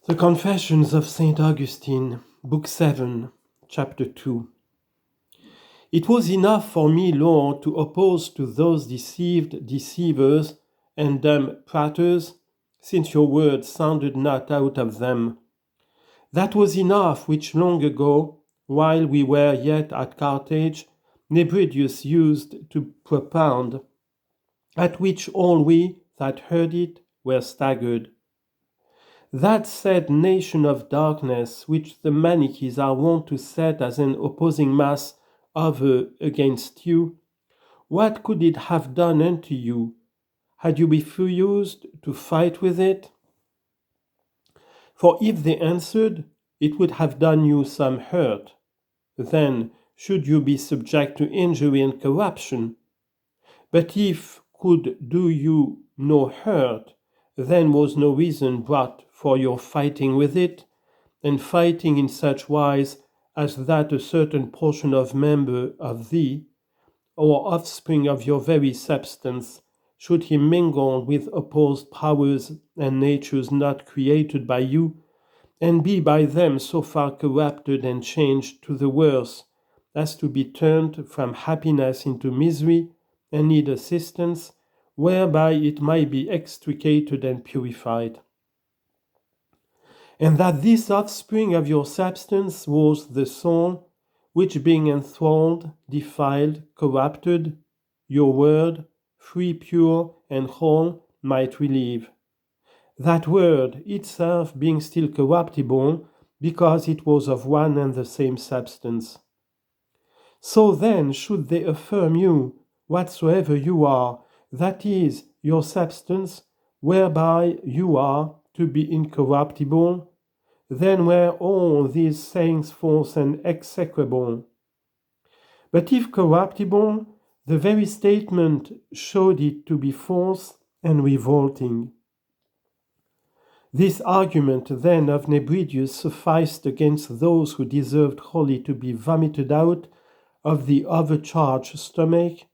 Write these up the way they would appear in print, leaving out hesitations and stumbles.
The Confessions of Saint Augustine, Book 7, Chapter 2. It was enough for me, Lord, to oppose to those deceived deceivers and dumb praters, since your word sounded not out of them. That was enough which long ago, while we were yet at Carthage, Nebridius used to propound, at which all we that heard it were staggered. That said nation of darkness, which the Manichees are wont to set as an opposing mass over against you, what could it have done unto you? Had you refused to fight with it? For if they answered, it would have done you some hurt. Then should you be subject to injury and corruption. But if could do you no hurt, then was no reason brought for your fighting with it, and fighting in such wise as that a certain portion of member of thee, or offspring of your very substance, should he mingle with opposed powers and natures not created by you, and be by them so far corrupted and changed to the worse, as to be turned from happiness into misery, and need assistance, whereby it might be extricated and purified. And that this offspring of your substance was the soul, which being enthralled, defiled, corrupted, your word, free, pure, and whole, might relieve. That word itself being still corruptible, because it was of one and the same substance. So then should they affirm you, whatsoever you are, that is, your substance, whereby you are to be incorruptible, then were all these sayings false and execrable. But if corruptible, the very statement showed it to be false and revolting. This argument then of Nebridius sufficed against those who deserved wholly to be vomited out of the overcharged stomach,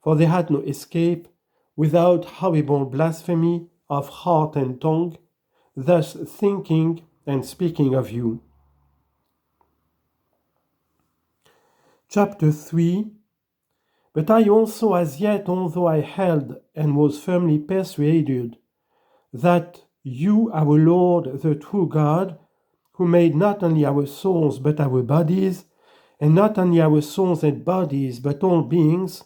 for they had no escape without horrible blasphemy of heart and tongue, thus thinking and speaking of you. Chapter 3. But I also as yet, although I held and was firmly persuaded that you, our Lord, the true God, who made not only our souls but our bodies, and not only our souls and bodies but all beings,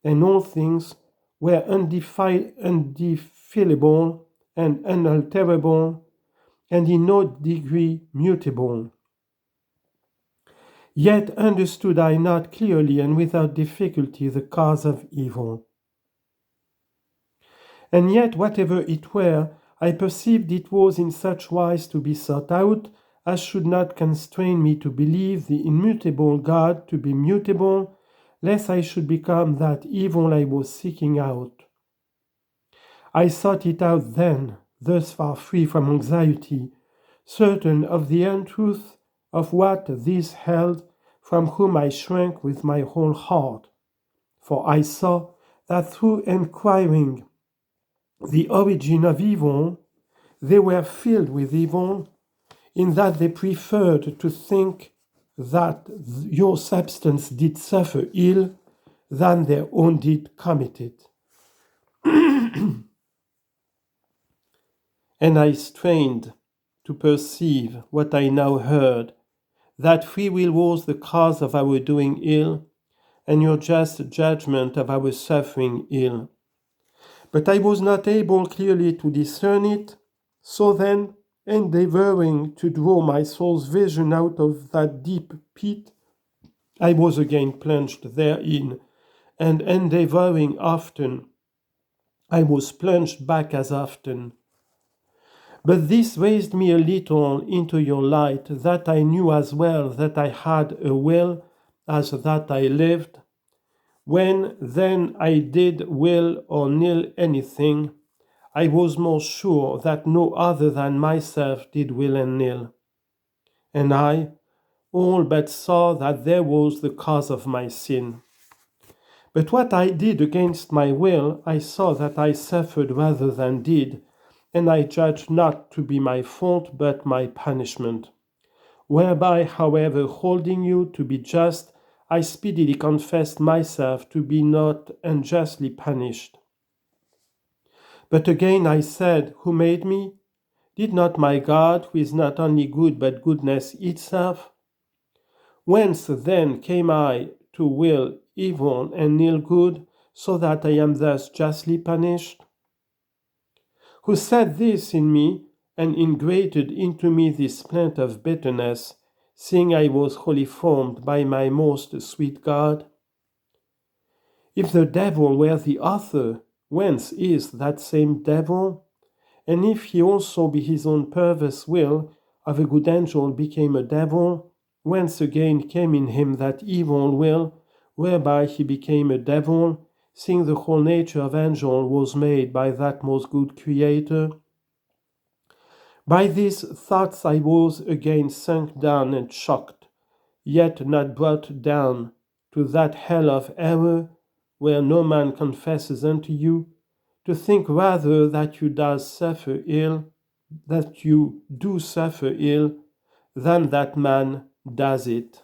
and all things, were undefilable and unalterable, and in no degree mutable. Yet understood I not clearly and without difficulty the cause of evil. And yet whatever it were, I perceived it was in such wise to be sought out, as should not constrain me to believe the immutable God to be mutable, lest I should become that evil I was seeking out. I sought it out then, thus far free from anxiety, certain of the untruth of what this held, from whom I shrank with my whole heart. For I saw that through enquiring the origin of evil, they were filled with evil, in that they preferred to think that your substance did suffer ill than their own did commit it. And I strained to perceive what I now heard, that free will was the cause of our doing ill, and your just judgment of our suffering ill. But I was not able clearly to discern it, so then, endeavoring to draw my soul's vision out of that deep pit, I was again plunged therein, and endeavoring often, I was plunged back as often. But this raised me a little into your light, that I knew as well that I had a will as that I lived. When then I did will or nill anything, I was more sure that no other than myself did will and nill. And I all but saw that there was the cause of my sin. But what I did against my will, I saw that I suffered rather than did, and I judge not to be my fault but my punishment. Whereby, however, holding you to be just, I speedily confessed myself to be not unjustly punished. But again I said, Who made me? Did not my God, who is not only good but goodness itself? Whence then came I to will evil and nill good, so that I am thus justly punished? Who set this in me, and ingrated into me this plant of bitterness, seeing I was wholly formed by my most sweet God? If the devil were the author, whence is that same devil? And if he also be his own perverse will, of a good angel became a devil, whence again came in him that evil will, whereby he became a devil, seeing the whole nature of angel was made by that most good Creator? By these thoughts I was again sunk down and shocked, yet not brought down to that hell of error, where no man confesses unto you, to think rather that you do suffer ill, than that man does it.